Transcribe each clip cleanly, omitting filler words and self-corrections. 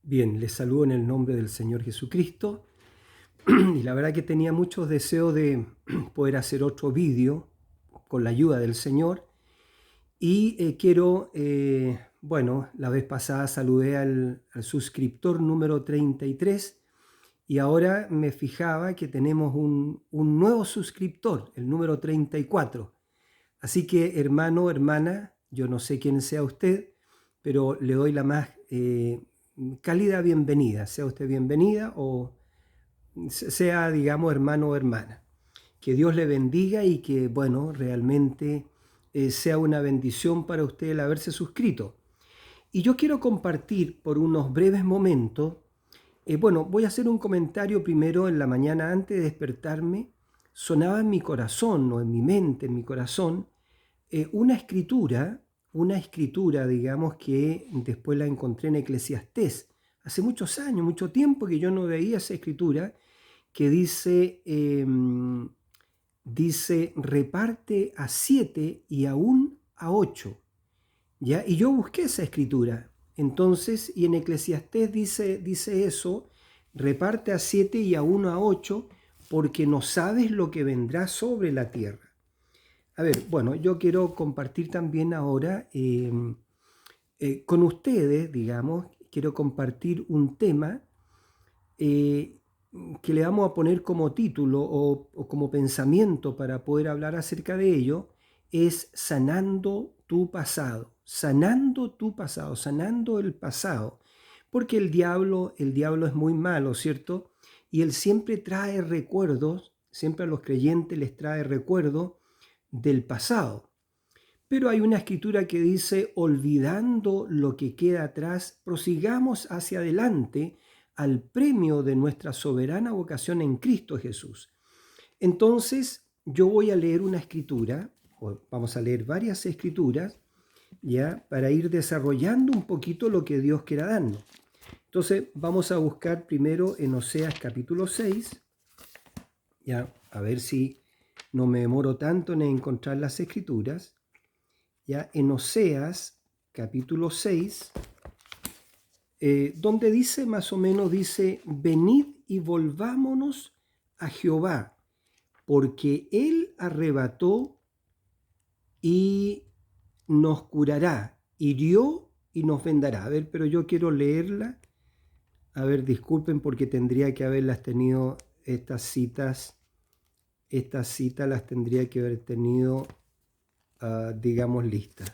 Bien, les saludo en el nombre del Señor Jesucristo y la verdad que tenía muchos deseos de poder hacer otro vídeo con la ayuda del Señor y la vez pasada saludé al suscriptor número 33 y ahora me fijaba que tenemos un nuevo suscriptor, el número 34. Así que hermano, hermana, yo no sé quién sea usted, pero le doy la más cálida bienvenida. Sea usted bienvenida o sea, digamos, hermano o hermana. Que Dios le bendiga y que, realmente sea una bendición para usted el haberse suscrito. Y yo quiero compartir por unos breves momentos, voy a hacer un comentario primero en la mañana antes de despertarme. Sonaba en mi corazón o en mi mente, en mi corazón, una escritura, digamos, que después la encontré en Eclesiastés. Hace muchos años, mucho tiempo que yo no veía esa escritura que dice reparte a 7 y aún a 8. ¿Ya? Y yo busqué esa escritura. Entonces, y en Eclesiastés dice eso, reparte a 7 y aún a 8, porque no sabes lo que vendrá sobre la tierra. A ver, yo quiero compartir también ahora con ustedes, digamos, quiero compartir un tema eh, que le vamos a poner como título o como pensamiento para poder hablar acerca de ello, es sanando tu pasado, sanando tu pasado, sanando el pasado. Porque el diablo es muy malo, ¿cierto? Y él siempre trae recuerdos, siempre a los creyentes les trae recuerdos del pasado. Pero hay una escritura que dice, olvidando lo que queda atrás, prosigamos hacia adelante al premio de nuestra soberana vocación en Cristo Jesús. Entonces, yo voy a leer una escritura, o vamos a leer varias escrituras, ya, para ir desarrollando un poquito lo que Dios quiera darnos. Entonces, vamos a buscar primero en Oseas capítulo 6, ya, a ver si no me demoro tanto en encontrar las escrituras. Ya en Oseas capítulo 6, donde dice más o menos, dice, venid y volvámonos a Jehová, porque Él arrebató y nos curará, hirió y nos vendará. A ver, pero yo quiero leerla. A ver, disculpen porque tendría que haberlas tenido estas citas las tendría que haber tenido, digamos, listas.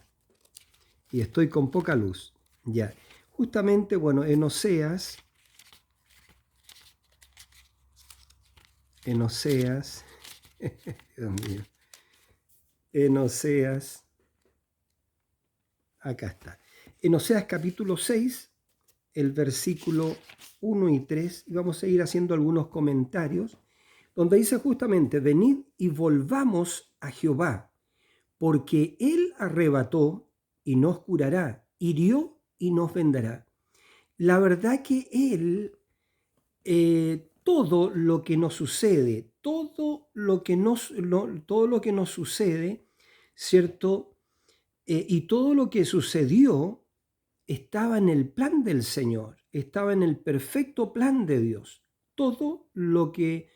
Y estoy con poca luz. Ya. Justamente, en Oseas, Dios mío, en Oseas, acá está. En Oseas capítulo 6, el versículo 1 y 3, y vamos a ir haciendo algunos comentarios, donde dice justamente, venid y volvamos a Jehová, porque Él arrebató y nos curará, hirió y nos vendará. La verdad que Él, todo lo que nos sucede, todo lo que nos sucede, ¿cierto? Y todo lo que sucedió estaba en el plan del Señor, estaba en el perfecto plan de Dios. Todo lo que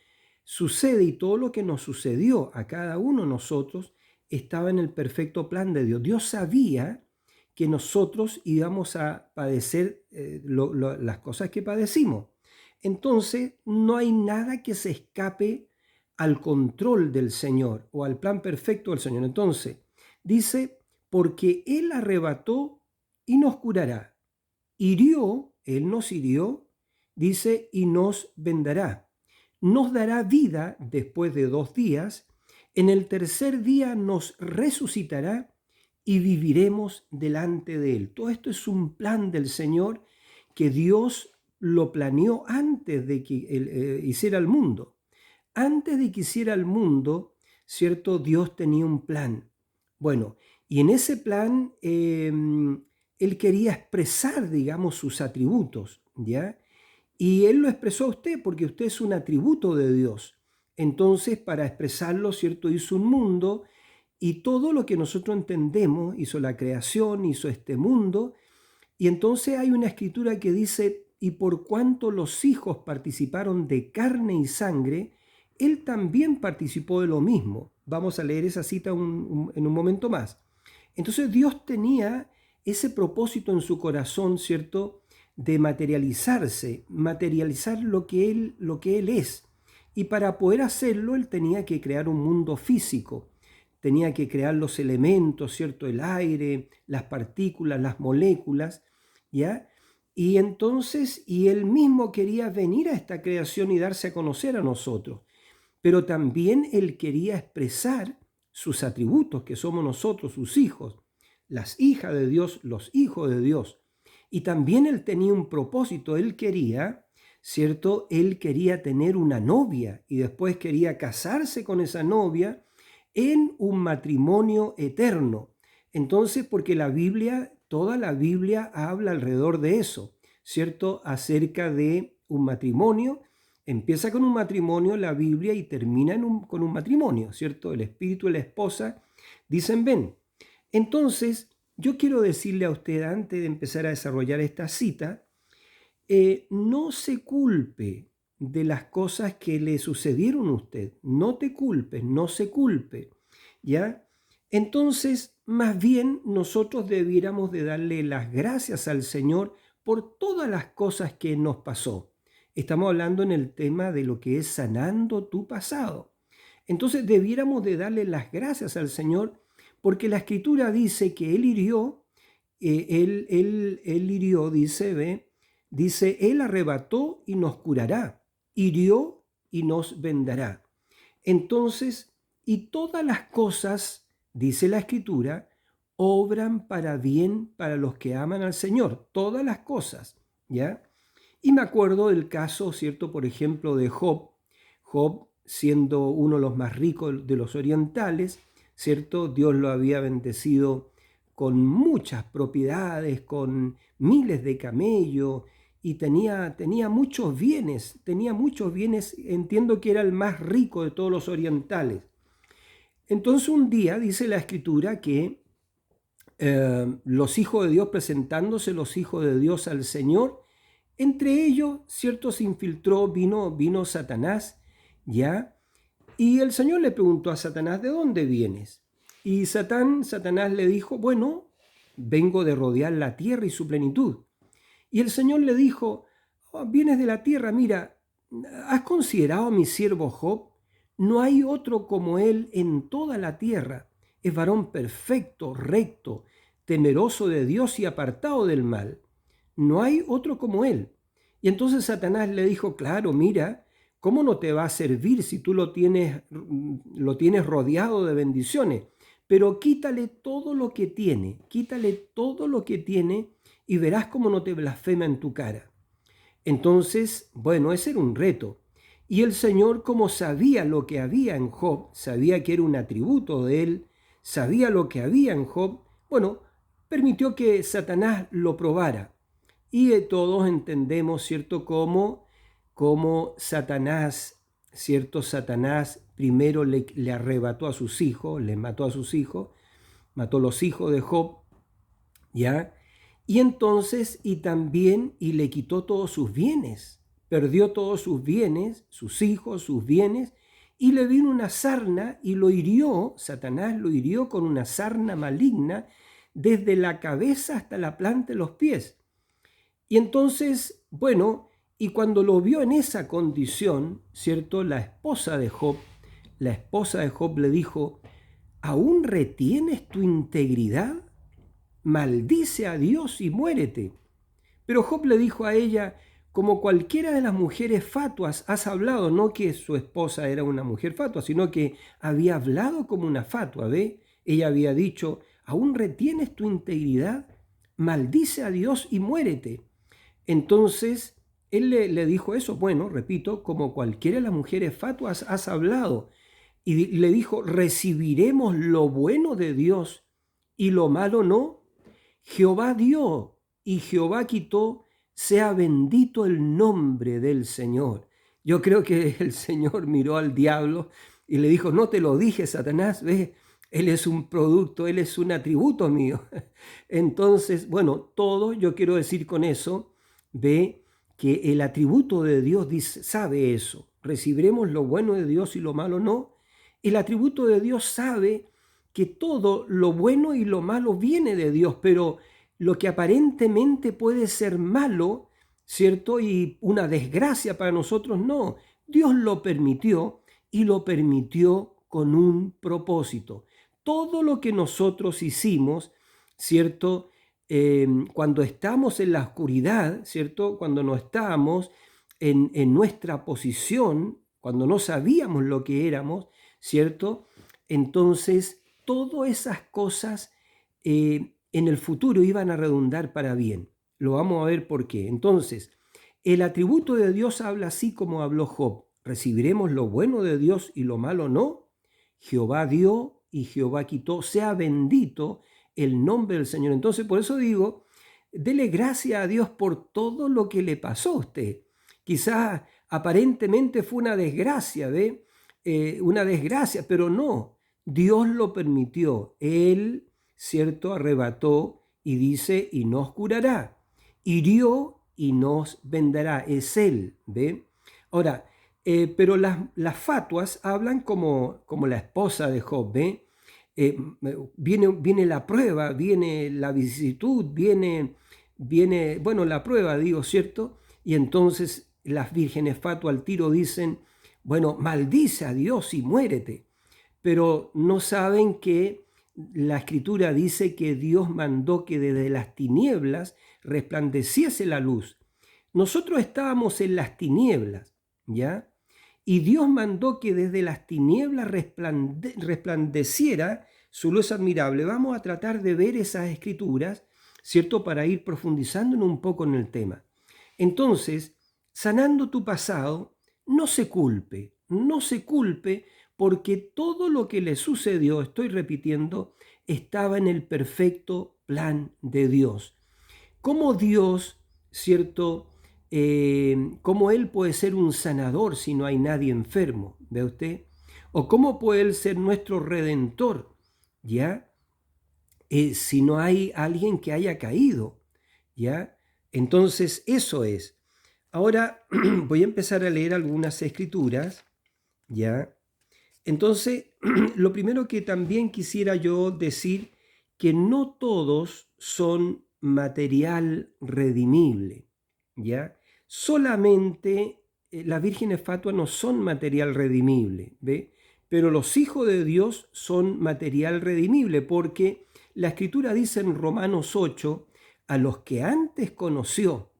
sucede y todo lo que nos sucedió a cada uno de nosotros estaba en el perfecto plan de Dios. Dios sabía que nosotros íbamos a padecer las cosas que padecimos. Entonces, no hay nada que se escape al control del Señor o al plan perfecto del Señor. Entonces, dice, porque Él arrebató y nos curará. Hirió, Él nos hirió, dice, y nos vendará. Nos dará vida después de 2 días. En el tercer día nos resucitará y viviremos delante de Él. Todo esto es un plan del Señor que Dios lo planeó antes de que Él hiciera el mundo. Antes de que hiciera el mundo, ¿cierto? Dios tenía un plan. Bueno, y en ese plan Él quería expresar, digamos, sus atributos, ¿ya? Y Él lo expresó a usted porque usted es un atributo de Dios. Entonces, para expresarlo, ¿cierto? Hizo un mundo y todo lo que nosotros entendemos, hizo la creación, hizo este mundo. Y entonces hay una escritura que dice, y por cuanto los hijos participaron de carne y sangre, él también participó de lo mismo. Vamos a leer esa cita en un momento más. Entonces Dios tenía ese propósito en su corazón, ¿cierto?, de materializar lo que él es. Y para poder hacerlo, él tenía que crear un mundo físico, tenía que crear los elementos, ¿cierto?, el aire, las partículas, las moléculas, ¿ya? Y entonces, él mismo quería venir a esta creación y darse a conocer a nosotros, pero también él quería expresar sus atributos, que somos nosotros, sus hijos, las hijas de Dios, los hijos de Dios. Y también él tenía un propósito, él quería, ¿cierto? Él quería tener una novia y después quería casarse con esa novia en un matrimonio eterno. Entonces, porque la Biblia, toda la Biblia habla alrededor de eso, ¿cierto? Acerca de un matrimonio. Empieza con un matrimonio la Biblia y termina con un matrimonio, ¿cierto? El espíritu y la esposa dicen ven. Entonces, yo quiero decirle a usted, antes de empezar a desarrollar esta cita, no se culpe de las cosas que le sucedieron a usted. No te culpes, no se culpe, ¿ya? Entonces, más bien nosotros debiéramos de darle las gracias al Señor por todas las cosas que nos pasó. Estamos hablando en el tema de lo que es sanando tu pasado. Entonces, debiéramos de darle las gracias al Señor porque la Escritura dice que Él hirió, Él hirió, dice, Él arrebató y nos curará, hirió y nos vendará. Entonces, y todas las cosas, dice la Escritura, obran para bien para los que aman al Señor, todas las cosas, ¿ya? Y me acuerdo del caso, ¿cierto? Por ejemplo, de Job, siendo uno de los más ricos de los orientales, ¿cierto? Dios lo había bendecido con muchas propiedades, con miles de camellos y tenía muchos bienes, entiendo que era el más rico de todos los orientales. Entonces un día dice la Escritura que los hijos de Dios, presentándose los hijos de Dios al Señor, entre ellos, ¿cierto?, se infiltró, vino Satanás, ¿ya? Y el Señor le preguntó a Satanás, ¿de dónde vienes? Y Satanás le dijo, bueno, vengo de rodear la tierra y su plenitud. Y el Señor le dijo, oh, vienes de la tierra, mira, ¿has considerado a mi siervo Job? No hay otro como él en toda la tierra. Es varón perfecto, recto, temeroso de Dios y apartado del mal. No hay otro como él. Y entonces Satanás le dijo, claro, mira, ¿cómo no te va a servir si tú lo tienes rodeado de bendiciones? Pero quítale todo lo que tiene y verás cómo no te blasfema en tu cara. Entonces, bueno, ese era un reto. Y el Señor, como sabía lo que había en Job, sabía que era un atributo de él, sabía lo que había en Job, bueno, permitió que Satanás lo probara. Y todos entendemos, ¿cierto?, cómo Satanás, ¿cierto? Satanás primero le arrebató a sus hijos, le mató a sus hijos, mató los hijos de Job, ¿ya? Y entonces, y le quitó todos sus bienes, perdió todos sus bienes, sus hijos, sus bienes, y le vino una sarna y lo hirió, Satanás lo hirió con una sarna maligna desde la cabeza hasta la planta de los pies. Y entonces, bueno, y cuando lo vio en esa condición, ¿cierto? La esposa de Job le dijo, ¿aún retienes tu integridad? Maldice a Dios y muérete. Pero Job le dijo a ella, como cualquiera de las mujeres fatuas has hablado, no que su esposa era una mujer fatua, sino que había hablado como una fatua, ¿ve? Ella había dicho, ¿aún retienes tu integridad? Maldice a Dios y muérete. Entonces, él le dijo eso, bueno, repito, como cualquiera de las mujeres fatuas has hablado. Y le dijo, ¿recibiremos lo bueno de Dios y lo malo no? Jehová dio y Jehová quitó, sea bendito el nombre del Señor. Yo creo que el Señor miró al diablo y le dijo, no te lo dije, Satanás, ¿ves? Él es un producto, él es un atributo mío. Entonces, bueno, todo, yo quiero decir con eso, ve que el atributo de Dios dice, sabe eso. Recibiremos lo bueno de Dios y lo malo no. El atributo de Dios sabe que todo lo bueno y lo malo viene de Dios, pero lo que aparentemente puede ser malo, ¿cierto? Y una desgracia para nosotros, no. Dios lo permitió y lo permitió con un propósito. Todo lo que nosotros hicimos, ¿cierto? Cuando estamos en la oscuridad, ¿cierto? Cuando no estábamos en nuestra posición, cuando no sabíamos lo que éramos, ¿cierto? Entonces, todas esas cosas en el futuro iban a redundar para bien. Lo vamos a ver por qué. Entonces, el atributo de Dios habla así como habló Job. ¿Recibiremos lo bueno de Dios y lo malo no? Jehová dio y Jehová quitó. Sea bendito el nombre del Señor. Entonces, por eso digo, dele gracias a Dios por todo lo que le pasó a usted. Quizás aparentemente fue una desgracia, ¿ve? Una desgracia, pero no. Dios lo permitió. Él, ¿cierto? Arrebató y dice, y nos curará. Hirió y nos vendará. Es Él, ¿ve? Ahora, pero las fatuas hablan como la esposa de Job, ¿ve? Viene la prueba, viene la vicisitud, viene, bueno, la prueba, digo, ¿cierto? Y entonces las vírgenes fatuas al tiro dicen, bueno, maldice a Dios y muérete. Pero no saben que la Escritura dice que Dios mandó que desde las tinieblas resplandeciese la luz. Nosotros estábamos en las tinieblas, ¿ya? Y Dios mandó que desde las tinieblas resplandeciera su luz admirable. Vamos a tratar de ver esas escrituras, ¿cierto? Para ir profundizando un poco en el tema. Entonces, sanando tu pasado, no se culpe porque todo lo que le sucedió, estoy repitiendo, estaba en el perfecto plan de Dios. ¿Cómo Dios, cierto? ¿Cómo Él puede ser un sanador si no hay nadie enfermo? ¿Ve usted? ¿O cómo puede Él ser nuestro redentor? ¿Ya? Si no hay alguien que haya caído, ¿ya? Entonces, eso es. Ahora voy a empezar a leer algunas escrituras, ¿ya? Entonces, lo primero que también quisiera yo decir, que no todos son material redimible, ¿ya? Solamente las vírgenes fatuas no son material redimible, ¿ve? Pero los hijos de Dios son material redimible, porque la Escritura dice en Romanos 8, a los que antes conoció,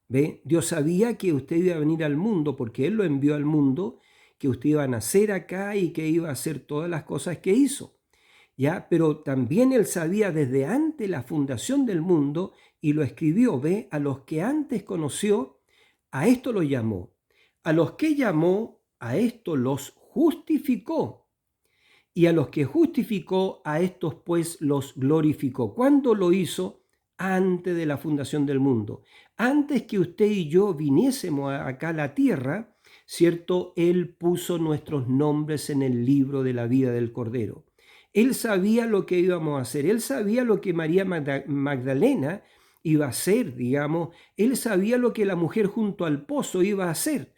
¿ve? Dios sabía que usted iba a venir al mundo porque Él lo envió al mundo, que usted iba a nacer acá y que iba a hacer todas las cosas que hizo, ¿ya? Pero también Él sabía desde antes la fundación del mundo y lo escribió, ¿ve? A los que antes conoció, a esto lo llamó. A los que llamó, a esto los justificó. Y a los que justificó, a estos pues los glorificó. ¿Cuándo lo hizo? Antes de la fundación del mundo. Antes que usted y yo viniésemos acá a la tierra, ¿cierto? Él puso nuestros nombres en el libro de la vida del Cordero. Él sabía lo que íbamos a hacer. Él sabía lo que María Magdalena iba a hacer, digamos. Él sabía lo que la mujer junto al pozo iba a hacer.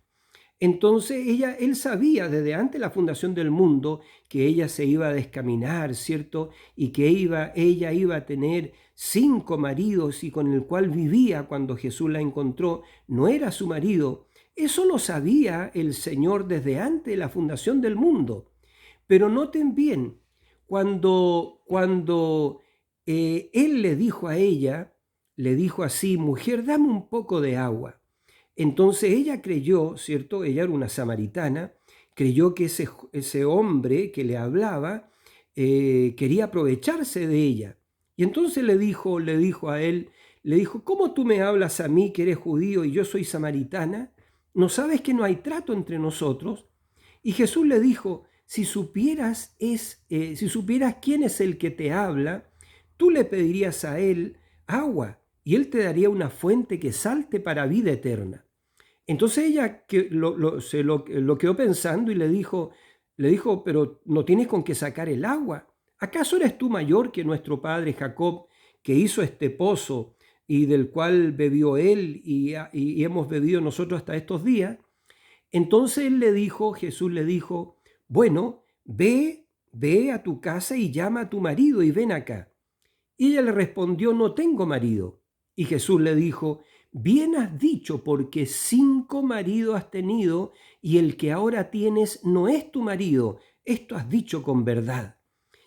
Entonces él sabía desde antes de la fundación del mundo que ella se iba a descaminar, ¿cierto? Y que ella iba a tener 5 maridos y con el cual vivía cuando Jesús la encontró, no era su marido. Eso lo sabía el Señor desde antes de la fundación del mundo. Pero noten bien, cuando Él le dijo a ella, le dijo así, mujer, dame un poco de agua. Entonces ella creyó, ¿cierto? Ella era una samaritana, creyó que ese hombre que le hablaba quería aprovecharse de ella. Y entonces le dijo a él, le dijo, ¿cómo tú me hablas a mí que eres judío y yo soy samaritana? ¿No sabes que no hay trato entre nosotros? Y Jesús le dijo, si supieras quién es el que te habla, tú le pedirías a él agua y él te daría una fuente que salte para vida eterna. Entonces ella lo quedó pensando y le dijo, pero no tienes con qué sacar el agua. ¿Acaso eres tú mayor que nuestro padre Jacob, que hizo este pozo y del cual bebió él y hemos bebido nosotros hasta estos días. Entonces Jesús le dijo, bueno, ve a tu casa y llama a tu marido y ven acá. Y ella le respondió, no tengo marido. Y Jesús le dijo, bien has dicho, porque 5 maridos has tenido y el que ahora tienes no es tu marido. Esto has dicho con verdad.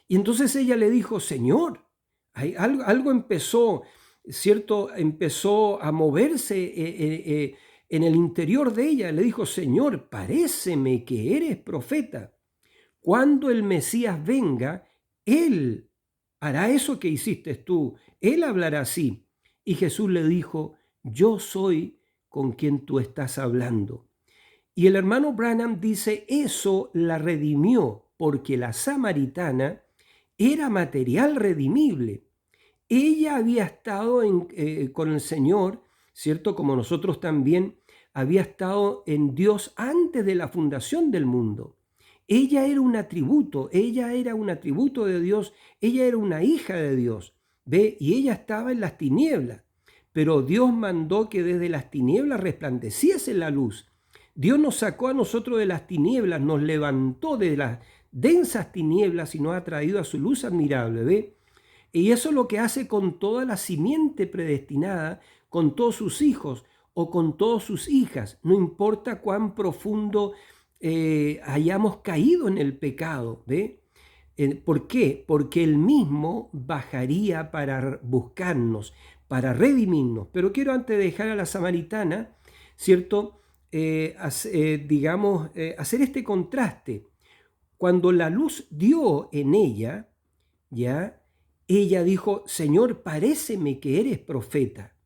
Y entonces ella le dijo, Señor, algo empezó, ¿cierto? Empezó a moverse en el interior de ella. Le dijo, Señor, paréceme que eres profeta. Cuando el Mesías venga, Él hará eso que hiciste tú. Él hablará así. Y Jesús le dijo, yo soy con quien tú estás hablando. Y el hermano Branham dice, eso la redimió, porque la samaritana era material redimible. Ella había estado con el Señor, ¿cierto? Como nosotros también, había estado en Dios antes de la fundación del mundo. Ella era un atributo de Dios, ella era una hija de Dios, ¿ve? Y ella estaba en las tinieblas, pero Dios mandó que desde las tinieblas resplandeciese la luz. Dios nos sacó a nosotros de las tinieblas, nos levantó de las densas tinieblas y nos ha traído a su luz admirable, ¿ve? Y eso es lo que hace con toda la simiente predestinada, con todos sus hijos o con todas sus hijas, no importa cuán profundo hayamos caído en el pecado, ¿ve? ¿Por qué? Porque Él mismo bajaría para buscarnos, para redimirnos. Pero quiero antes de dejar a la samaritana, ¿cierto? Hacer este contraste. Cuando la luz dio en ella, ¿ya? Ella dijo, Señor, paréceme que eres profeta,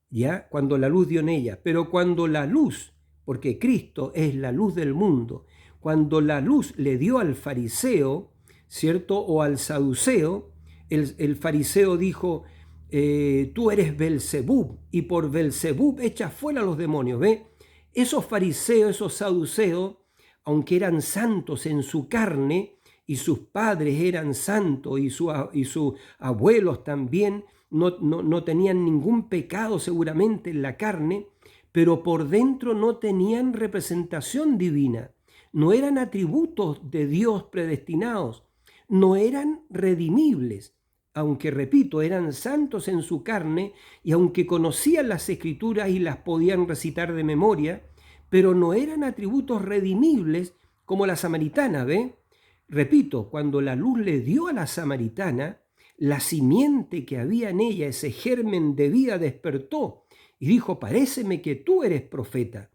¿ya? Cuando la luz dio en ella. Pero cuando la luz, porque Cristo es la luz del mundo, cuando la luz le dio al fariseo, ¿cierto? O al saduceo, el fariseo dijo, tú eres Belzebub, y por Belzebub echas fuera a los demonios, ¿ve? Esos fariseos, esos saduceos, aunque eran santos en su carne, y sus padres eran santos, y sus abuelos también, no tenían ningún pecado seguramente en la carne, pero por dentro no tenían representación divina, no eran atributos de Dios predestinados, no eran redimibles, aunque repito, eran santos en su carne y aunque conocían las escrituras y las podían recitar de memoria, pero no eran atributos redimibles como la samaritana, ¿ve? Repito, cuando la luz le dio a la samaritana, la simiente que había en ella, ese germen de vida despertó y dijo, paréceme que tú eres profeta.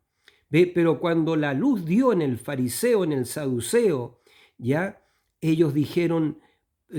¿Ve? Pero cuando la luz dio en el fariseo, en el saduceo, ya ellos dijeron,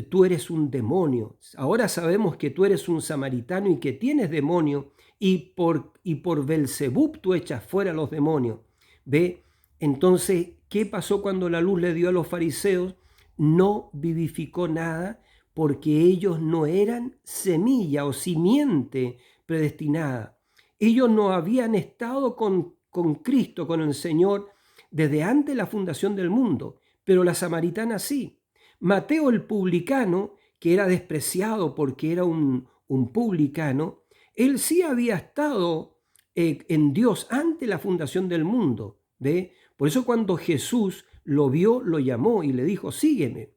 tú eres un demonio. Ahora sabemos que tú eres un samaritano y que tienes demonio y por Belzebub tú echas fuera a los demonios. ¿Ve? Entonces, ¿qué pasó cuando la luz le dio a los fariseos? No vivificó nada porque ellos no eran semilla o simiente predestinada. Ellos no habían estado con Cristo, con el Señor, desde antes de la fundación del mundo, pero la samaritana sí. Mateo el publicano, que era despreciado porque era un publicano, él sí había estado en Dios antes de la fundación del mundo, ¿ve? Por eso cuando Jesús lo vio, lo llamó y le dijo, sígueme.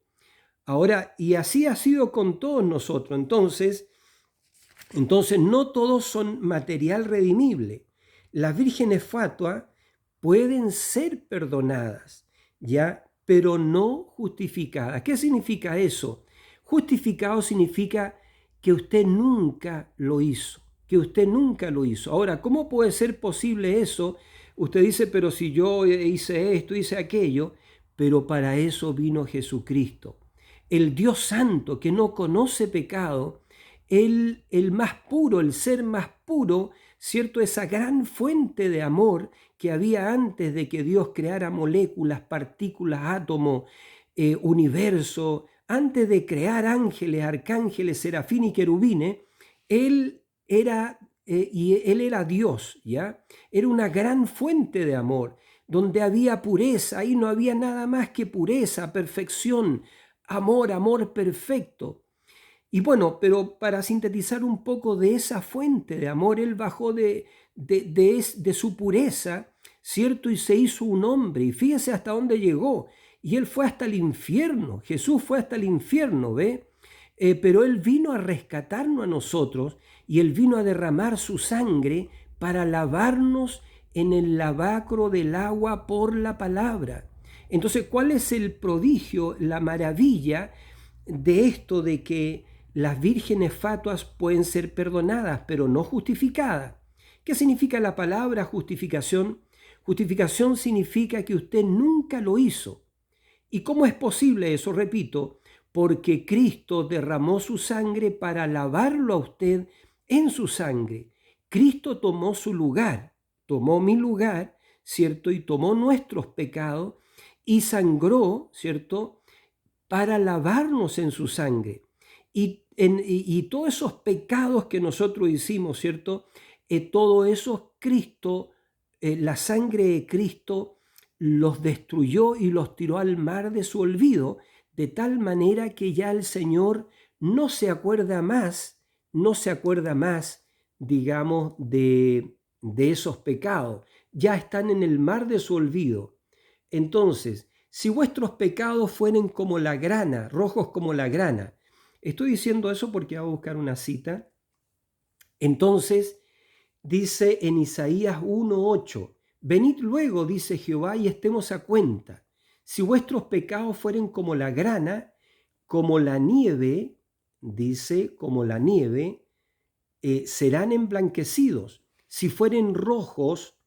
Ahora, y así ha sido con todos nosotros. Entonces no todos son material redimible. Las vírgenes fatuas pueden ser perdonadas, ¿ya? Pero no justificadas. ¿Qué significa eso? Justificado significa que usted nunca lo hizo, que usted nunca lo hizo. Ahora, ¿cómo puede ser posible eso? Usted dice, pero si yo hice esto, hice aquello, pero para eso vino Jesucristo. El Dios Santo que no conoce pecado, el más puro, el ser más puro, ¿cierto? Esa gran fuente de amor que había antes de que Dios creara moléculas, partículas, átomos, universo, antes de crear ángeles, arcángeles, serafín y querubines, Él era Dios, ¿ya? Era una gran fuente de amor, donde había pureza, ahí no había nada más que pureza, perfección, amor perfecto. Y bueno, pero para sintetizar un poco de esa fuente de amor, él bajó de su pureza, ¿cierto? Y se hizo un hombre. Y fíjese hasta dónde llegó. Y él fue hasta el infierno. Jesús fue hasta el infierno, ¿ve? Pero él vino a rescatarnos a nosotros y él vino a derramar su sangre para lavarnos en el lavacro del agua por la palabra. Entonces, ¿cuál es el prodigio, la maravilla de esto de que las vírgenes fatuas pueden ser perdonadas, pero no justificadas? ¿Qué significa la palabra justificación? Justificación significa que usted nunca lo hizo. ¿Y cómo es posible eso? Repito, porque Cristo derramó su sangre para lavarlo a usted en su sangre. Cristo tomó su lugar, tomó mi lugar, ¿cierto? Y tomó nuestros pecados y sangró, ¿cierto? Para lavarnos en su sangre. Y todos esos pecados que nosotros hicimos, ¿cierto? Todo eso Cristo, la sangre de Cristo los destruyó y los tiró al mar de su olvido, de tal manera que ya el Señor no se acuerda más, digamos, de esos pecados. Ya están en el mar de su olvido. Entonces, si vuestros pecados fueren como la grana, rojos como la grana, estoy diciendo eso porque voy a buscar una cita. Entonces, dice en Isaías 1:8, venid luego, dice Jehová, y estemos a cuenta. Si vuestros pecados fueren como la grana, como la nieve, dice, como la nieve, serán emblanquecidos. Si fueren rojos,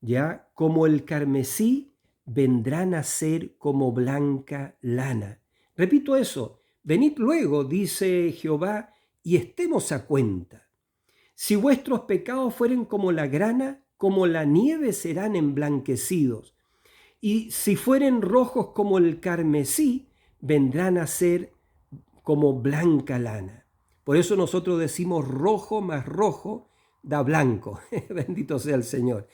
ya, como el carmesí, vendrán a ser como blanca lana. Repito eso, venid luego, dice Jehová, y estemos a cuenta. Si vuestros pecados fueren como la grana, como la nieve serán emblanquecidos. Y si fueren rojos como el carmesí, vendrán a ser como blanca lana. Por eso nosotros decimos rojo más rojo da blanco. Bendito sea el Señor.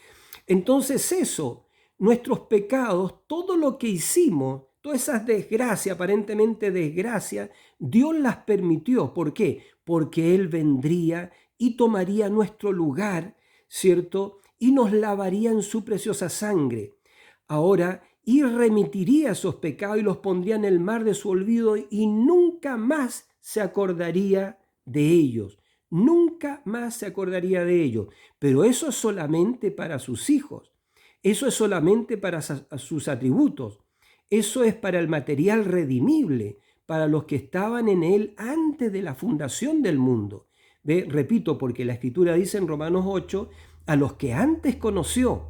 Entonces eso, nuestros pecados, todo lo que hicimos, todas esas desgracias, aparentemente desgracias, Dios las permitió. ¿Por qué? Porque Él vendría y tomaría nuestro lugar, ¿cierto? Y nos lavaría en su preciosa sangre. Ahora, y remitiría esos pecados y los pondría en el mar de su olvido y nunca más se acordaría de ellos. Nunca más se acordaría de ellos. Pero eso es solamente para sus hijos. Eso es solamente para sus atributos. Eso es para el material redimible, para los que estaban en él antes de la fundación del mundo. ¿Ve? Repito, porque la Escritura dice en Romanos 8, a los que antes conoció.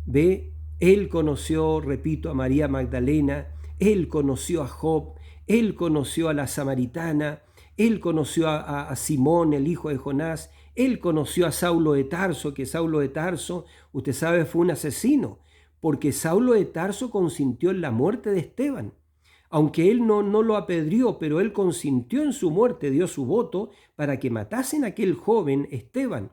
¿Ve? Él conoció, repito, a María Magdalena, él conoció a Job, él conoció a la samaritana, él conoció a Simón, el hijo de Jonás, él conoció a Saulo de Tarso, que Saulo de Tarso, usted sabe, fue un asesino, porque Saulo de Tarso consintió en la muerte de Esteban. Aunque él no lo apedreó, pero él consintió en su muerte, dio su voto para que matasen a aquel joven Esteban.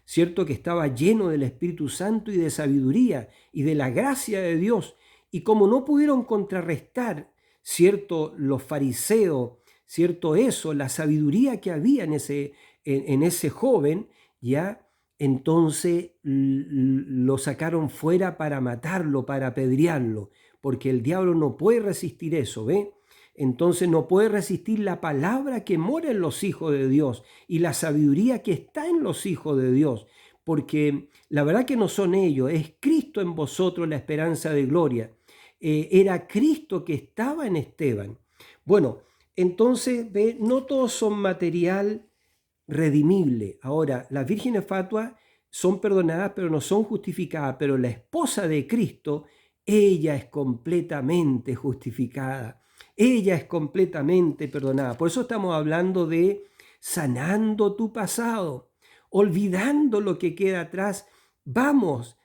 Cierto que estaba lleno del Espíritu Santo y de sabiduría y de la gracia de Dios. Y como no pudieron contrarrestar, cierto, los fariseos, cierto eso, la sabiduría que había en ese joven, ya, entonces lo sacaron fuera para matarlo, para apedrearlo, porque el diablo no puede resistir eso, ¿ve? Entonces no puede resistir la palabra que mora en los hijos de Dios y la sabiduría que está en los hijos de Dios, porque la verdad que no son ellos, es Cristo en vosotros la esperanza de gloria. Era Cristo que estaba en Esteban. Bueno, entonces, ¿ve? No todos son material redimible. Ahora, las vírgenes fatuas son perdonadas, pero no son justificadas, pero la esposa de Cristo, ella es completamente justificada. Ella es completamente perdonada. Por eso estamos hablando de sanando tu pasado, olvidando lo que queda atrás. Vamos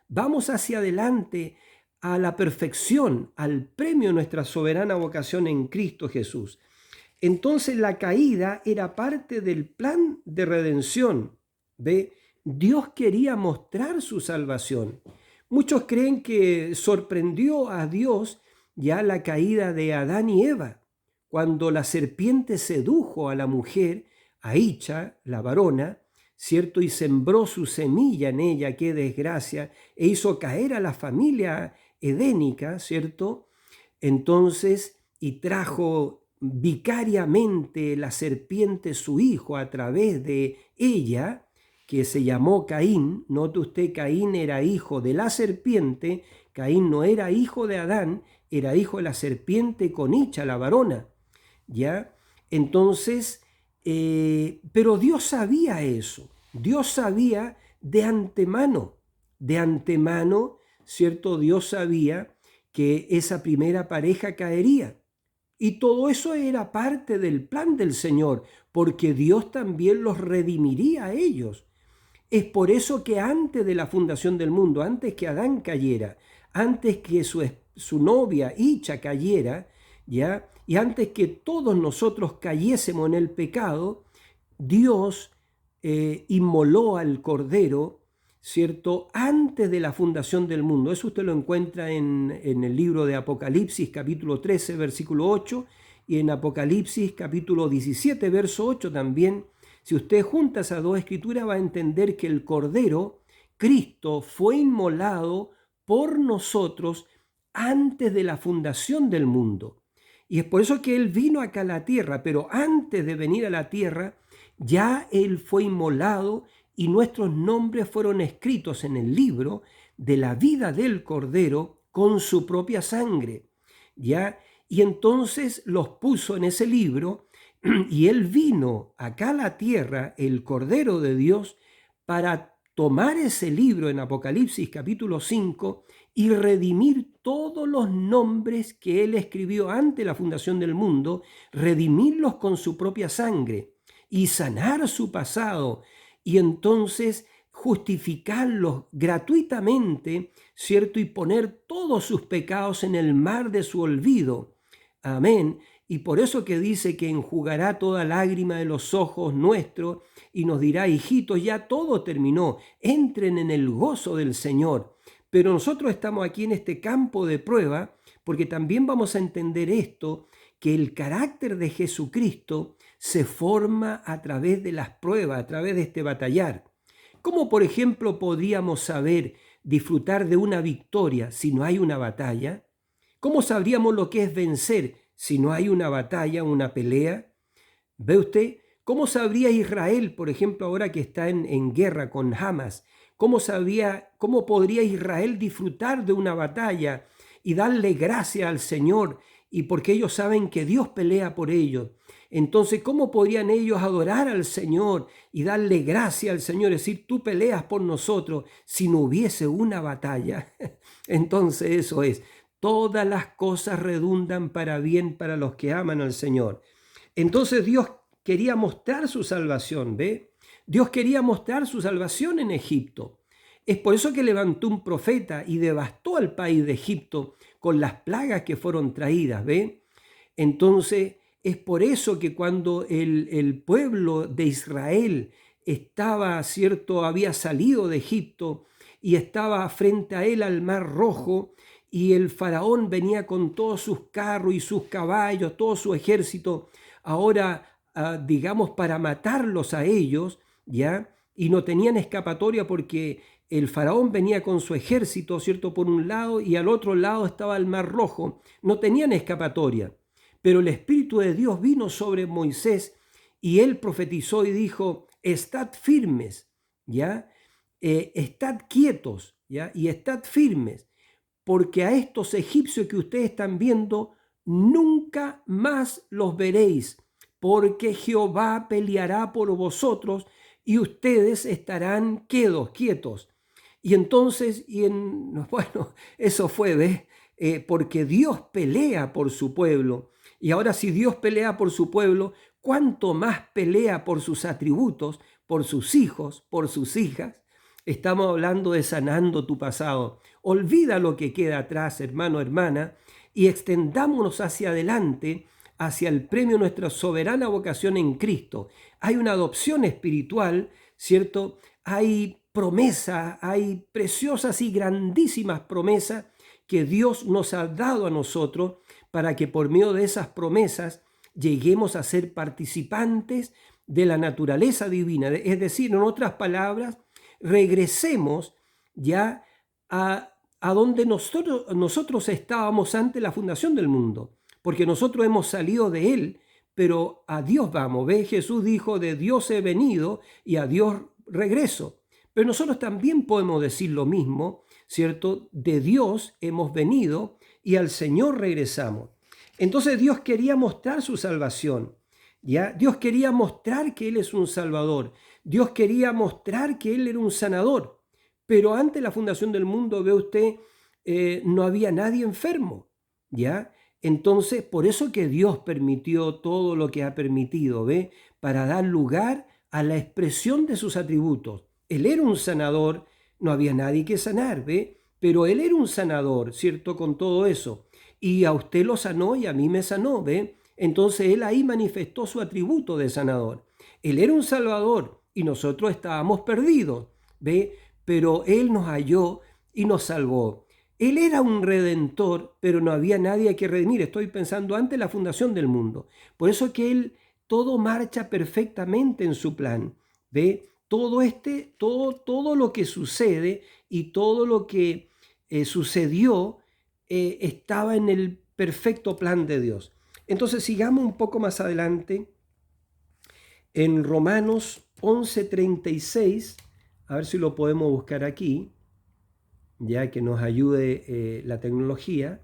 hacia adelante a la perfección, al premio de nuestra soberana vocación en Cristo Jesús. Entonces la caída era parte del plan de redención. ¿Ve? Dios quería mostrar su salvación. Muchos creen que sorprendió a Dios ya la caída de Adán y Eva, cuando la serpiente sedujo a la mujer, a Icha, la varona, ¿cierto? Y sembró su semilla en ella, qué desgracia, e hizo caer a la familia edénica, ¿cierto? Entonces, y trajo vicariamente la serpiente su hijo a través de ella, que se llamó Caín. Note usted, Caín era hijo de la serpiente, Caín no era hijo de Adán, era hijo de la serpiente con Icha, la varona, ¿ya? Entonces, pero Dios sabía eso, Dios sabía de antemano, ¿cierto? Dios sabía que esa primera pareja caería. Y todo eso era parte del plan del Señor, porque Dios también los redimiría a ellos. Es por eso que antes de la fundación del mundo, antes que Adán cayera, antes que su novia Icha cayera, ¿ya? Y antes que todos nosotros cayésemos en el pecado, Dios inmoló al Cordero, ¿cierto? Antes de la fundación del mundo. Eso usted lo encuentra en el libro de Apocalipsis, capítulo 13, versículo 8, y en Apocalipsis, capítulo 17, verso 8 también. Si usted junta esas dos escrituras, va a entender que el Cordero, Cristo, fue inmolado por nosotros antes de la fundación del mundo. Y es por eso que Él vino acá a la tierra, pero antes de venir a la tierra, ya Él fue inmolado y nuestros nombres fueron escritos en el libro de la vida del Cordero con su propia sangre, ¿ya? Y entonces los puso en ese libro y Él vino acá a la tierra, el Cordero de Dios, para tomar ese libro en Apocalipsis capítulo 5 y redimir todos los nombres que Él escribió ante la fundación del mundo, redimirlos con su propia sangre y sanar su pasado y entonces justificarlos gratuitamente, ¿cierto? Y poner todos sus pecados en el mar de su olvido. Amén. Y por eso que dice que enjugará toda lágrima de los ojos nuestros y nos dirá, hijitos, ya todo terminó, entren en el gozo del Señor. Pero nosotros estamos aquí en este campo de prueba porque también vamos a entender esto, que el carácter de Jesucristo se forma a través de las pruebas, a través de este batallar. ¿Cómo, por ejemplo, podríamos saber disfrutar de una victoria si no hay una batalla? ¿Cómo sabríamos lo que es vencer si no hay una batalla, una pelea? ¿Ve usted? ¿Cómo sabría Israel, por ejemplo, ahora que está en guerra con Hamas? ¿Cómo podría Israel disfrutar de una batalla y darle gracia al Señor? Y porque ellos saben que Dios pelea por ellos. Entonces, ¿cómo podrían ellos adorar al Señor y darle gracia al Señor? Es decir, tú peleas por nosotros si no hubiese una batalla. Entonces eso es. Todas las cosas redundan para bien para los que aman al Señor. Entonces Dios quería mostrar su salvación, ¿ve? Dios quería mostrar su salvación en Egipto. Es por eso que levantó un profeta y devastó al país de Egipto con las plagas que fueron traídas, ¿ve? Entonces es por eso que cuando el pueblo de Israel estaba, ¿cierto?, había salido de Egipto y estaba frente a él al Mar Rojo, y el faraón venía con todos sus carros y sus caballos, todo su ejército, ahora, digamos, para matarlos a ellos, ¿ya? Y no tenían escapatoria porque el faraón venía con su ejército, ¿cierto?, por un lado, y al otro lado estaba el Mar Rojo. No tenían escapatoria. Pero el Espíritu de Dios vino sobre Moisés y él profetizó y dijo, estad firmes, ¿ya? Estad quietos, ¿ya? Y estad firmes, porque a estos egipcios que ustedes están viendo, nunca más los veréis, porque Jehová peleará por vosotros y ustedes estarán quietos. Y entonces, bueno, eso fue, ¿ves? Porque Dios pelea por su pueblo. Y ahora si Dios pelea por su pueblo, ¿cuánto más pelea por sus atributos, por sus hijos, por sus hijas? Estamos hablando de sanando tu pasado. Olvida lo que queda atrás, hermano, hermana, y extendámonos hacia adelante, hacia el premio de nuestra soberana vocación en Cristo. Hay una adopción espiritual, ¿cierto? Hay promesas, hay preciosas y grandísimas promesas que Dios nos ha dado a nosotros para que por medio de esas promesas lleguemos a ser participantes de la naturaleza divina. Es decir, en otras palabras, regresemos ya a donde nosotros estábamos antes de la fundación del mundo, porque nosotros hemos salido de él, pero a Dios vamos. ¿Ve? Jesús dijo, de Dios he venido y a Dios regreso. Pero nosotros también podemos decir lo mismo, ¿cierto? De Dios hemos venido y al Señor regresamos. Entonces Dios quería mostrar su salvación, ¿ya? Dios quería mostrar que Él es un Salvador. Dios quería mostrar que Él era un sanador. Pero antes de la fundación del mundo, ve usted, no había nadie enfermo, ¿ya? Entonces, por eso que Dios permitió todo lo que ha permitido, ¿ve? Para dar lugar a la expresión de sus atributos. Él era un sanador, no había nadie que sanar, ¿ve? Pero Él era un sanador, ¿cierto? Con todo eso. Y a usted lo sanó y a mí me sanó, ¿ve? Entonces Él ahí manifestó su atributo de sanador. Él era un salvador y nosotros estábamos perdidos, ¿ve? Pero Él nos halló y nos salvó. Él era un redentor, pero no había nadie que redimir. Estoy pensando antes de la fundación del mundo. Por eso que Él todo marcha perfectamente en su plan. ¿Ve? Todo lo que sucede y todo lo que sucedió estaba en el perfecto plan de Dios. Entonces sigamos un poco más adelante en Romanos 11:36, a ver si lo podemos buscar aquí, ya que nos ayude la tecnología.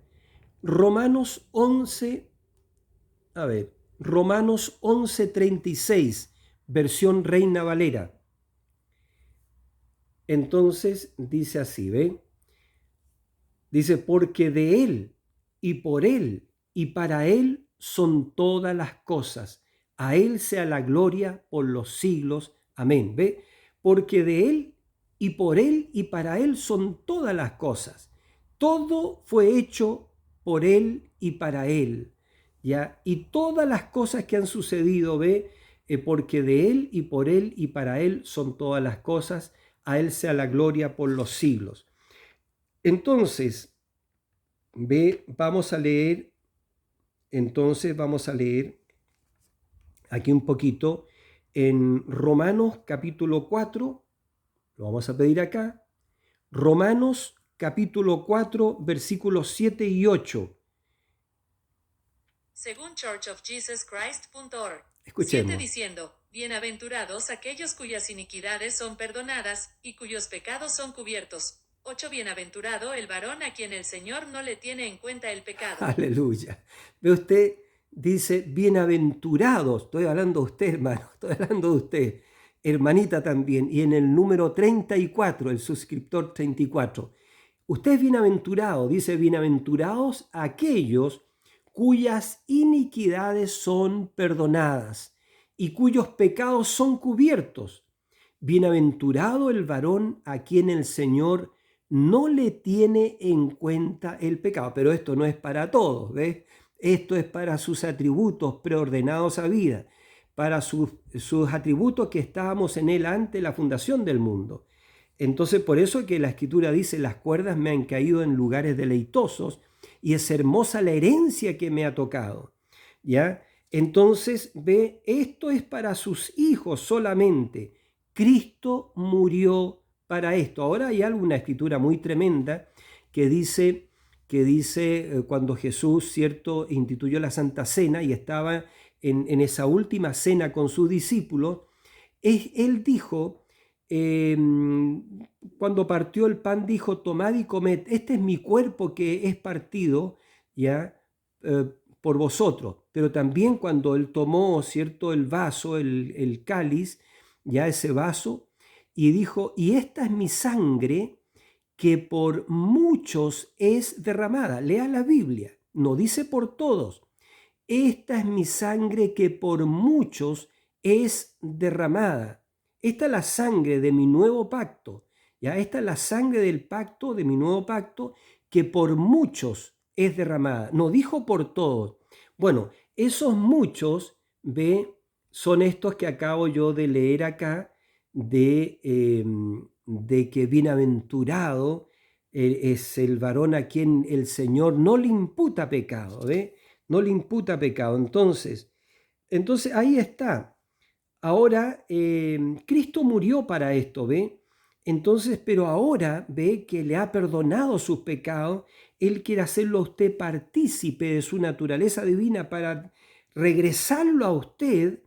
Romanos 11:36, versión Reina Valera. Entonces dice así, ¿ve? Dice, porque de Él y por Él y para Él son todas las cosas. A Él sea la gloria por los siglos. Amén. ¿Ve? Porque de Él y por Él y para Él son todas las cosas. Todo fue hecho por Él y para Él. ¿Ya? Y todas las cosas que han sucedido, ¿ve? Porque de Él y por Él y para Él son todas las cosas. A Él sea la gloria por los siglos. Entonces, vamos a leer aquí un poquito en Romanos capítulo 4, lo vamos a pedir acá, Romanos capítulo 4, versículos 7 y 8. Según churchofjesuschrist.org. Escuchemos. 7 diciendo, bienaventurados aquellos cuyas iniquidades son perdonadas, y cuyos pecados son cubiertos. 8 Bienaventurado el varón a quien el Señor no le tiene en cuenta el pecado. Aleluya. Ve usted, dice, bienaventurados. Estoy hablando de usted, hermano. Estoy hablando de usted. Hermanita también. Y en el número 34, el suscriptor 34. Usted es bienaventurado. Dice, bienaventurados aquellos cuyas iniquidades son perdonadas y cuyos pecados son cubiertos. Bienaventurado el varón a quien el Señor no le tiene en cuenta el pecado. Pero esto no es para todos, ¿ves? Esto es para sus atributos preordenados a vida, para sus atributos que estábamos en él antes de la fundación del mundo. Entonces, por eso que la Escritura dice, las cuerdas me han caído en lugares deleitosos y es hermosa la herencia que me ha tocado. ¿Ya? Entonces, ve, esto es para sus hijos solamente. Cristo murió para esto. Ahora hay una escritura muy tremenda que dice cuando Jesús, ¿cierto?, instituyó la Santa Cena y estaba en esa última cena con sus discípulos, él dijo, cuando partió el pan, dijo, tomad y comed, este es mi cuerpo que es partido, ¿ya?, por vosotros. Pero también cuando él tomó, ¿cierto?, el vaso, el cáliz, ya ese vaso, y dijo, y esta es mi sangre que por muchos es derramada. Lea la Biblia, no dice por todos. Esta es mi sangre que por muchos es derramada. Esta es la sangre de mi nuevo pacto. Ya, esta es la sangre del pacto, de mi nuevo pacto, que por muchos es derramada. No dijo por todos. Bueno, esos muchos, son estos que acabo yo de leer acá, de que bienaventurado es el varón a quien el Señor no le imputa pecado, ¿ve? No le imputa pecado. Entonces, Entonces ahí está. Ahora, Cristo murió para esto, ¿ve? Entonces, pero ahora ve que le ha perdonado sus pecados. Él quiere hacerlo a usted partícipe de su naturaleza divina para regresarlo a usted,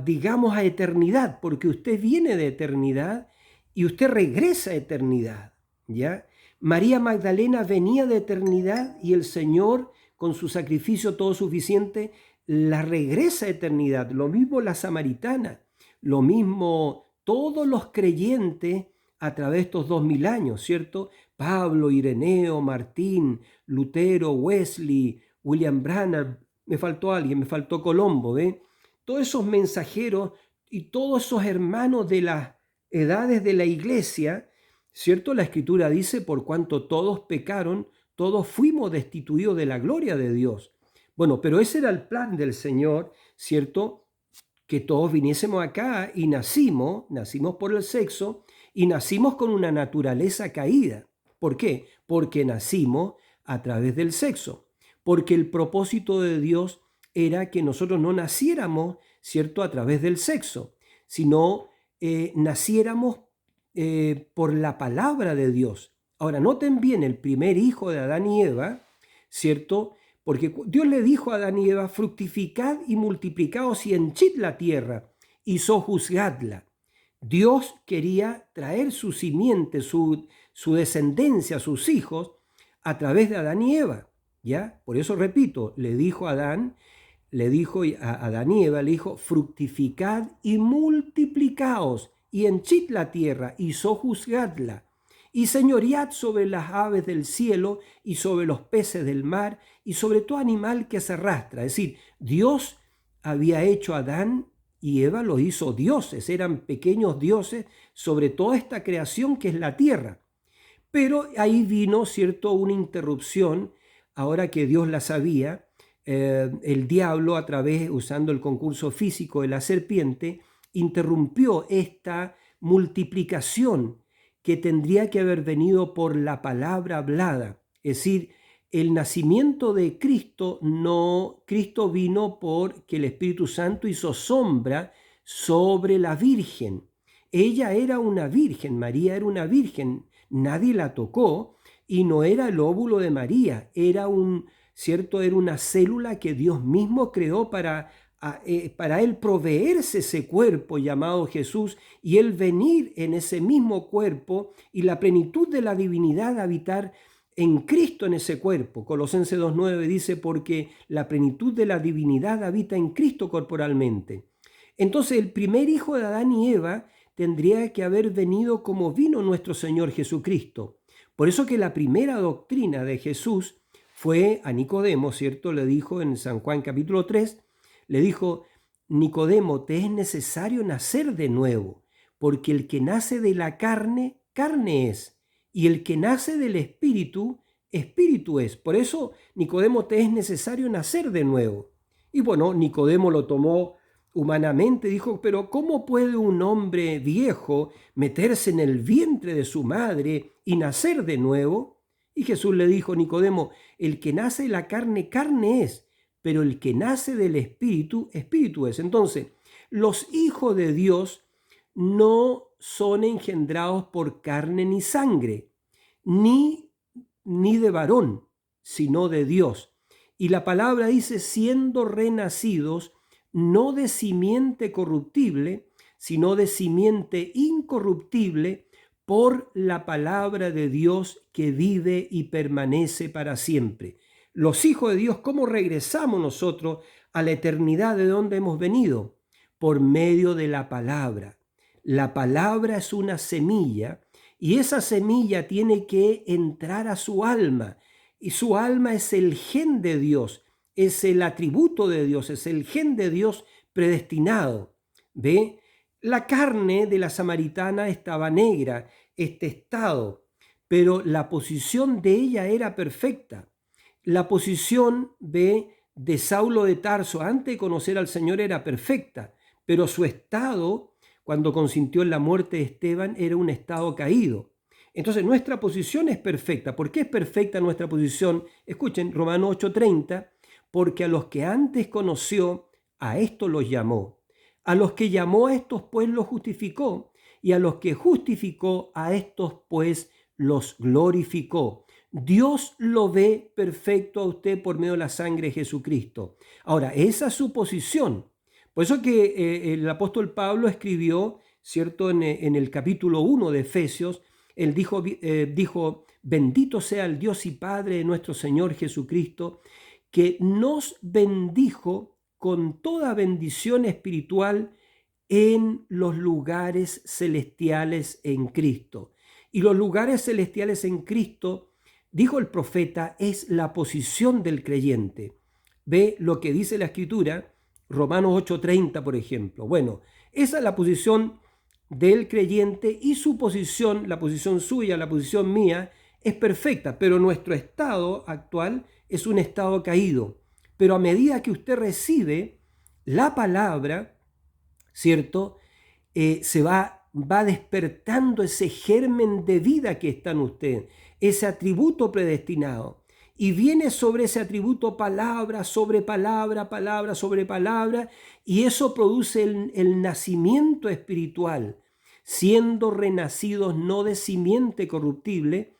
digamos, a eternidad, porque usted viene de eternidad y usted regresa a eternidad, ¿ya? María Magdalena venía de eternidad y el Señor, con su sacrificio todo suficiente, la regresa a eternidad. Lo mismo la samaritana, lo mismo todos los creyentes a través de estos 2000 años, ¿cierto? Pablo, Ireneo, Martín, Lutero, Wesley, William Branham, me faltó alguien, me faltó Colombo, ¿ve? Todos esos mensajeros y todos esos hermanos de las edades de la iglesia, ¿cierto? La Escritura dice, por cuanto todos pecaron, todos fuimos destituidos de la gloria de Dios. Bueno, pero ese era el plan del Señor, ¿cierto? Que todos viniésemos acá y nacimos por el sexo y nacimos con una naturaleza caída. ¿Por qué? Porque nacimos a través del sexo. Porque el propósito de Dios era que nosotros no naciéramos, ¿cierto?, a través del sexo, sino naciéramos por la palabra de Dios. Ahora, noten bien, el primer hijo de Adán y Eva, ¿cierto? Porque Dios le dijo a Adán y Eva, fructificad y multiplicaos y henchid la tierra y sojuzgadla. Dios quería traer su simiente, su descendencia, sus hijos, a través de Adán y Eva, ¿ya? Por eso repito, le dijo a Adán y Eva, le dijo, fructificad y multiplicaos y henchid la tierra y sojuzgadla y señoread sobre las aves del cielo y sobre los peces del mar y sobre todo animal que se arrastra. Es decir, Dios había hecho a Adán y Eva, los hizo dioses, eran pequeños dioses sobre toda esta creación que es la tierra. Pero ahí vino, ¿cierto?, una interrupción, ahora que Dios la sabía. El diablo, a través, usando el concurso físico de la serpiente, interrumpió esta multiplicación que tendría que haber venido por la palabra hablada. Es decir, el nacimiento de Cristo Cristo vino porque el Espíritu Santo hizo sombra sobre la Virgen. Ella era una virgen, María era una virgen, nadie la tocó y no era el óvulo de María, era era una célula que Dios mismo creó para él proveerse ese cuerpo llamado Jesús y él venir en ese mismo cuerpo y la plenitud de la divinidad habitar en Cristo en ese cuerpo. Colosenses 2:9 dice, porque la plenitud de la divinidad habita en Cristo corporalmente. Entonces el primer hijo de Adán y Eva tendría que haber venido como vino nuestro Señor Jesucristo. Por eso que la primera doctrina de Jesús fue a Nicodemo, ¿cierto? Le dijo en San Juan capítulo 3, le dijo, Nicodemo, te es necesario nacer de nuevo, porque el que nace de la carne, carne es, y el que nace del espíritu, espíritu es. Por eso, Nicodemo, te es necesario nacer de nuevo. Y bueno, Nicodemo lo tomó humanamente, dijo, pero ¿cómo puede un hombre viejo meterse en el vientre de su madre y nacer de nuevo? Y Jesús le dijo, Nicodemo, el que nace de la carne, carne es, pero el que nace del espíritu, espíritu es. Entonces, los hijos de Dios no son engendrados por carne ni sangre, ni de varón, sino de Dios. Y la palabra dice, siendo renacidos, no de simiente corruptible, sino de simiente incorruptible, por la palabra de Dios que vive y permanece para siempre. Los hijos de Dios, ¿cómo regresamos nosotros a la eternidad de donde hemos venido? Por medio de la palabra. La palabra es una semilla y esa semilla tiene que entrar a su alma. Y su alma es el gen de Dios, es el atributo de Dios, es el gen de Dios predestinado. ¿Ve? La carne de la samaritana estaba negra, este estado, pero la posición de ella era perfecta. La posición de Saulo de Tarso antes de conocer al Señor era perfecta, pero su estado, cuando consintió en la muerte de Esteban, era un estado caído. Entonces nuestra posición es perfecta. ¿Por qué es perfecta nuestra posición? Escuchen, Romanos 8:30, porque a los que antes conoció, a estos los llamó. A los que llamó a estos, pues, los justificó. Y a los que justificó, a estos, pues, los glorificó. Dios lo ve perfecto a usted por medio de la sangre de Jesucristo. Ahora, esa es su posición. Por eso que el apóstol Pablo escribió, ¿cierto? En el capítulo 1 de Efesios, él dijo, bendito sea el Dios y Padre de nuestro Señor Jesucristo, que nos bendijo con toda bendición espiritual en los lugares celestiales en Cristo. Y los lugares celestiales en Cristo, dijo el profeta, es la posición del creyente. Ve lo que dice la Escritura, Romanos 8:30, por ejemplo. Bueno, esa es la posición del creyente y su posición, la posición suya, la posición mía, es perfecta, pero nuestro estado actual es un estado caído. Pero a medida que usted recibe la palabra, ¿cierto? Se va despertando ese germen de vida que está en usted, ese atributo predestinado. Y viene sobre ese atributo palabra sobre palabra, palabra sobre palabra, y eso produce el nacimiento espiritual, siendo renacidos no de simiente corruptible,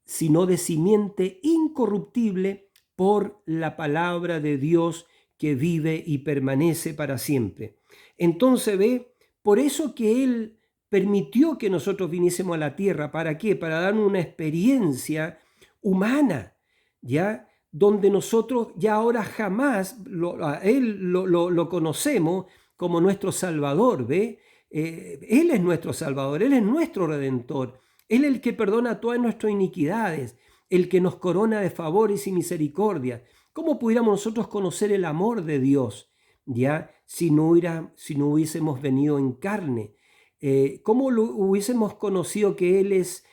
sino de simiente incorruptible por la palabra de Dios que vive y permanece para siempre. Entonces ve, por eso que Él permitió que nosotros viniésemos a la tierra. ¿Para qué? Para darnos una experiencia humana, ¿ya? Donde nosotros ya ahora jamás a Él lo conocemos como nuestro Salvador, ¿ve? Él es nuestro Salvador, Él es nuestro Redentor. Él es el que perdona todas nuestras iniquidades, el que nos corona de favores y misericordia. ¿Cómo pudiéramos nosotros conocer el amor de Dios, ya, si no hubiésemos venido en carne? ¿Cómo hubiésemos conocido que Él es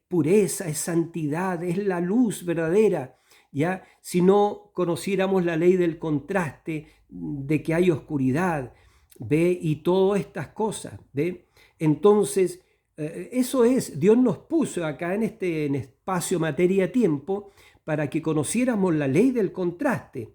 pureza, es santidad, es la luz verdadera, ya, si no conociéramos la ley del contraste, de que hay oscuridad, ¿ve? Y todas estas cosas, ¿ve? Entonces, eso es, Dios nos puso acá en espacio materia-tiempo para que conociéramos la ley del contraste.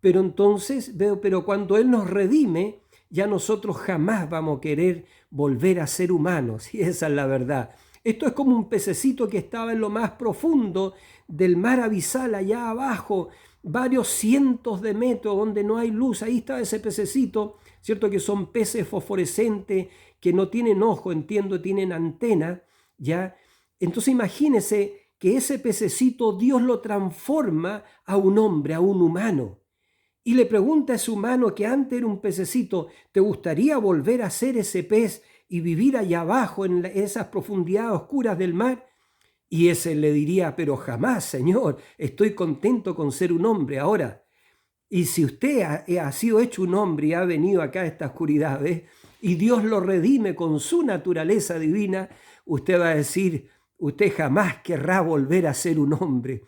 Pero entonces, pero cuando Él nos redime, ya nosotros jamás vamos a querer volver a ser humanos, y esa es la verdad. Esto es como un pececito que estaba en lo más profundo del mar abisal, allá abajo, varios cientos de metros donde no hay luz. Ahí estaba ese pececito, ¿cierto? Que son peces fosforescentes, que no tienen ojo, entiendo, tienen antena, ¿ya? Entonces imagínese que ese pececito Dios lo transforma a un hombre, a un humano. Y le pregunta a ese humano que antes era un pececito, ¿te gustaría volver a ser ese pez y vivir allá abajo en esas profundidades oscuras del mar? Y ese le diría, pero jamás, Señor, estoy contento con ser un hombre ahora. Y si usted ha sido hecho un hombre y ha venido acá a esta oscuridad, ¿ves? Y Dios lo redime con su naturaleza divina, usted va a decir, usted jamás querrá volver a ser un hombre.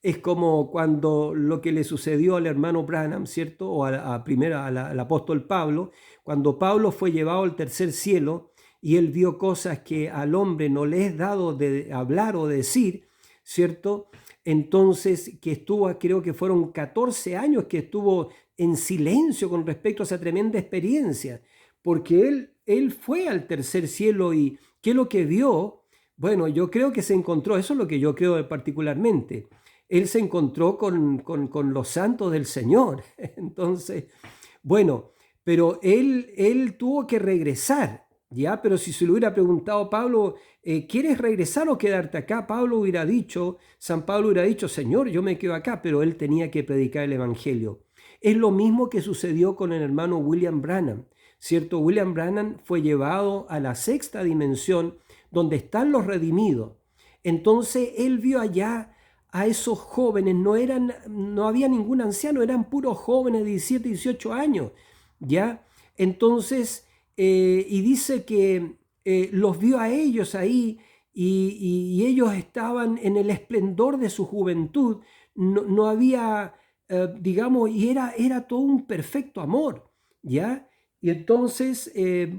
Es como cuando lo que le sucedió al hermano Branham, ¿cierto? O al apóstol Pablo, cuando Pablo fue llevado al tercer cielo y él vio cosas que al hombre no le es dado de hablar o decir, ¿cierto? Entonces, que estuvo, creo que fueron 14 años que estuvo en silencio con respecto a esa tremenda experiencia, porque él fue al tercer cielo y ¿qué es lo que vio? Bueno, yo creo que se encontró, eso es lo que yo creo particularmente, él se encontró con los santos del Señor. Entonces, bueno, pero él tuvo que regresar, ¿ya? Pero si se le hubiera preguntado a Pablo, ¿quieres regresar o quedarte acá? San Pablo hubiera dicho, Señor, yo me quedo acá, pero él tenía que predicar el Evangelio. Es lo mismo que sucedió con el hermano William Branham, ¿cierto? William Branham fue llevado a la sexta dimensión, donde están los redimidos. Entonces él vio allá a esos jóvenes, no había ningún anciano, eran puros jóvenes de 17, 18 años, ¿ya? Entonces, y dice que los vio a ellos ahí y ellos estaban en el esplendor de su juventud, no había, digamos, y era todo un perfecto amor, ¿ya? Y entonces,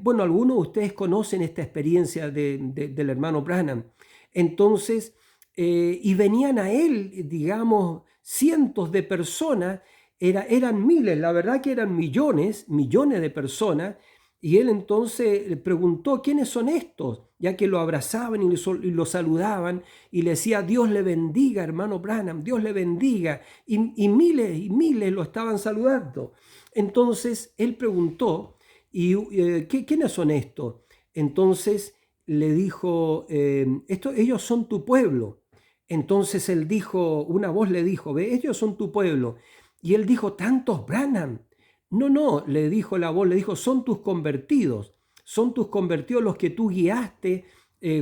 bueno, algunos de ustedes conocen esta experiencia del hermano Branham. Entonces, y venían a él, digamos, cientos de personas eran miles, la verdad que eran millones, millones de personas, y él entonces le preguntó, ¿quiénes son estos? Ya que lo abrazaban y lo saludaban, y le decía, Dios le bendiga, hermano Branham, Dios le bendiga, y miles lo estaban saludando. Entonces él preguntó, ¿quiénes son estos? Entonces le dijo, ellos son tu pueblo. Entonces él dijo, una voz le dijo, ve, ellos son tu pueblo. Y él dijo, ¿tantos, Branham? No, le dijo la voz, le dijo, son tus convertidos los que tú guiaste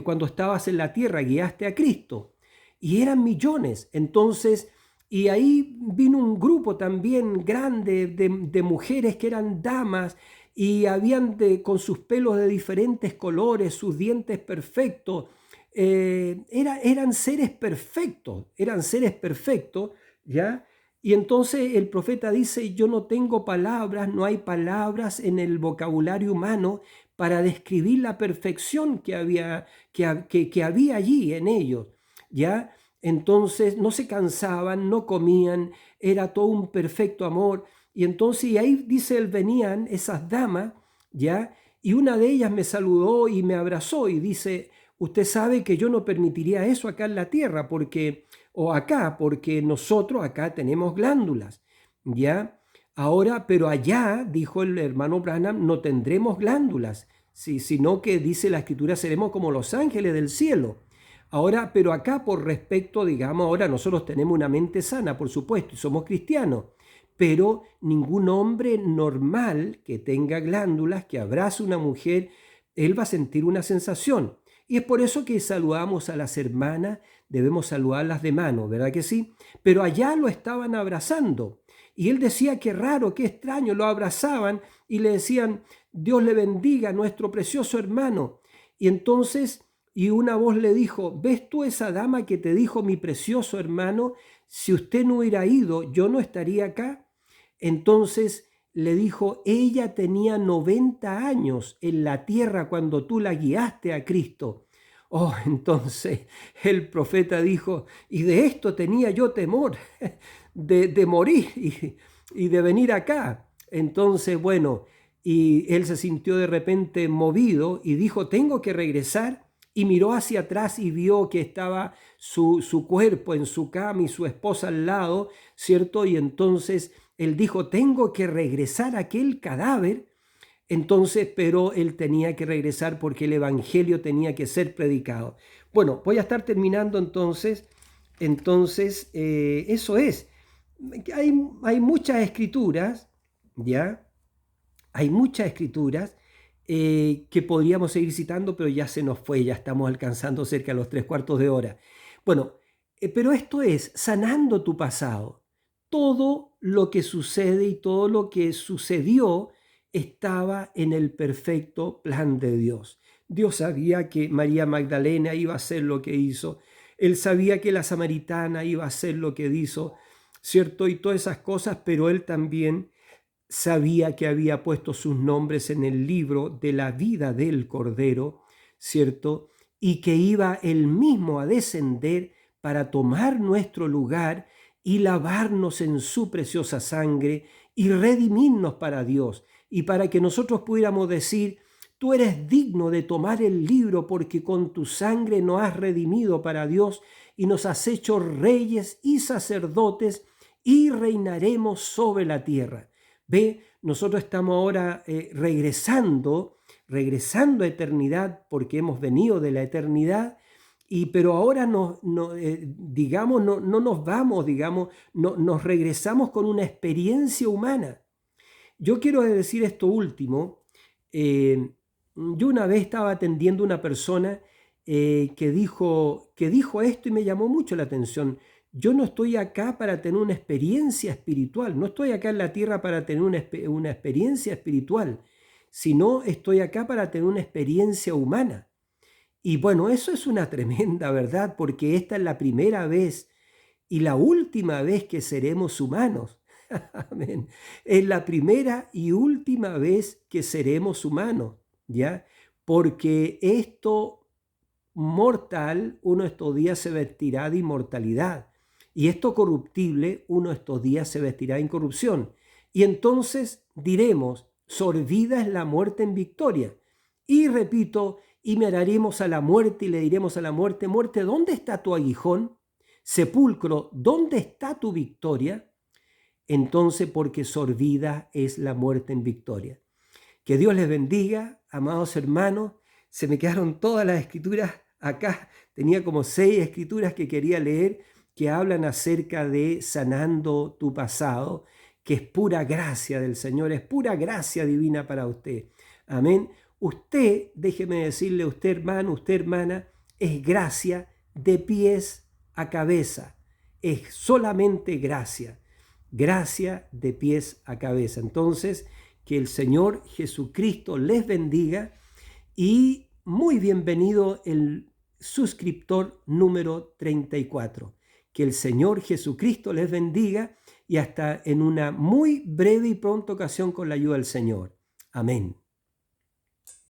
cuando estabas en la tierra, guiaste a Cristo. Y eran millones. Entonces, y ahí vino un grupo también grande de mujeres que eran damas y habían con sus pelos de diferentes colores, sus dientes perfectos. Eran seres perfectos, ¿ya? Y entonces el profeta dice, yo no tengo palabras, no hay palabras en el vocabulario humano para describir la perfección que había allí en ellos, ¿ya? Entonces no se cansaban, no comían, era todo un perfecto amor. Y entonces y ahí dice él, venían esas damas, ¿ya? Y una de ellas me saludó y me abrazó y dice, usted sabe que yo no permitiría eso acá en la tierra porque nosotros acá tenemos glándulas, ¿ya? Ahora, pero allá, dijo el hermano Branham, no tendremos glándulas, sí, sino que dice la escritura, seremos como los ángeles del cielo. Ahora, pero acá por respecto, digamos, ahora nosotros tenemos una mente sana, por supuesto, y somos cristianos, pero ningún hombre normal que tenga glándulas, que abrace a una mujer, él va a sentir una sensación. Y es por eso que saludamos a las hermanas, debemos saludarlas de mano, ¿verdad que sí? Pero allá lo estaban abrazando. Y él decía, qué raro, qué extraño, lo abrazaban y le decían, Dios le bendiga a nuestro precioso hermano. Y entonces, y una voz le dijo, ¿ves tú esa dama que te dijo mi precioso hermano? Si usted no hubiera ido, yo no estaría acá. Entonces le dijo, ella tenía 90 años en la tierra cuando tú la guiaste a Cristo. Oh, entonces el profeta dijo, y de esto tenía yo temor, de morir y de venir acá. Entonces, bueno, y él se sintió de repente movido y dijo, tengo que regresar. Y miró hacia atrás y vio que estaba su cuerpo en su cama y su esposa al lado, ¿cierto? Y entonces él dijo, tengo que regresar a aquel cadáver. Entonces, pero él tenía que regresar porque el evangelio tenía que ser predicado. Bueno, voy a estar terminando entonces. Eso es. Hay muchas escrituras, ¿ya? Hay muchas escrituras que podríamos seguir citando, pero ya se nos fue, ya estamos alcanzando cerca de los 3/4 de hora. Bueno, pero esto es sanando tu pasado. Todo lo que sucede y todo lo que sucedió estaba en el perfecto plan de Dios. Dios sabía que María Magdalena iba a hacer lo que hizo. Él sabía que la samaritana iba a hacer lo que hizo, ¿cierto? Y todas esas cosas, pero él también sabía que había puesto sus nombres en el libro de la vida del Cordero, ¿cierto? Y que iba él mismo a descender para tomar nuestro lugar y lavarnos en su preciosa sangre y redimirnos para Dios y para que nosotros pudiéramos decir, tú eres digno de tomar el libro porque con tu sangre nos has redimido para Dios y nos has hecho reyes y sacerdotes y reinaremos sobre la tierra. Ve, nosotros estamos ahora regresando a eternidad porque hemos venido de la eternidad, pero ahora no nos vamos, nos regresamos con una experiencia humana. Yo quiero decir esto último. Yo una vez estaba atendiendo a una persona que dijo esto y me llamó mucho la atención. Yo no estoy acá para tener una experiencia espiritual, no estoy acá en la tierra para tener una experiencia espiritual, sino estoy acá para tener una experiencia humana. Y bueno, eso es una tremenda verdad, porque esta es la primera vez y la última vez que seremos humanos. Amén. Es la primera y última vez que seremos humanos, ¿ya? Porque esto mortal, uno de estos días se vestirá de inmortalidad. y esto corruptible uno de estos días se vestirá en corrupción. Y entonces diremos, sorbida es la muerte en victoria. Y repito, y miraremos a la muerte y le diremos a la muerte, muerte, ¿dónde está tu aguijón? Sepulcro, ¿dónde está tu victoria? Entonces, porque sorbida es la muerte en victoria. Que Dios les bendiga, amados hermanos. Se me quedaron todas las escrituras acá. Tenía como 6 escrituras que quería leer que hablan acerca de sanando tu pasado, que es pura gracia del Señor, es pura gracia divina para usted. Amén. Usted, déjeme decirle, usted hermano, usted hermana, es gracia de pies a cabeza. Es solamente gracia. Gracia de pies a cabeza. Entonces, que el Señor Jesucristo les bendiga y muy bienvenido el suscriptor número 34. Que el Señor Jesucristo les bendiga y hasta en una muy breve y pronta ocasión con la ayuda del Señor. Amén.